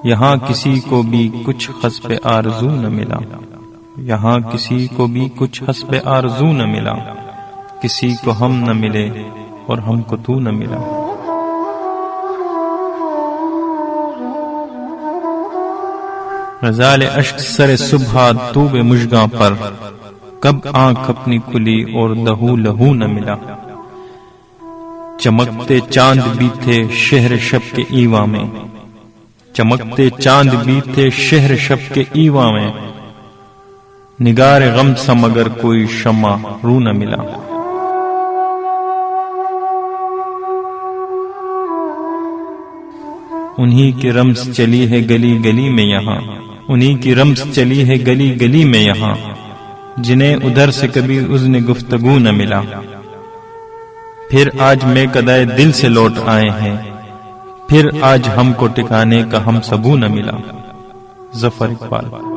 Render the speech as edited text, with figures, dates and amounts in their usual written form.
یہاں کسی کو بھی کچھ حسب آرزو نہ ملا، یہاں کسی کو بھی کچھ حسب آرزو نہ ملا، کسی کو ہم نہ ملے اور ہم کو تو نہ ملا۔ رذال اشک سر صبح طوب مژگاں پر، کب آنکھ اپنی کھلی اور لہو لہو نہ ملا۔ چمکتے چاند بھی تھے شہر شب کے ایواں میں، چمکتے چاند بھی تھے شہر شب کے ایواں میں، نگار غم سا مگر کوئی شمع رو نہ ملا۔ انہی کی رمز چلی ہے گلی گلی میں یہاں، انہی کی رمز چلی ہے گلی گلی میں یہاں، جنہیں ادھر سے کبھی اذن گفتگو نہ ملا۔ پھر آج میں قدائے دل سے لوٹ آئے ہیں، پھر آج ہم کو ٹکانے کا ہم سبو نہ ملا۔ ظفر اقبال۔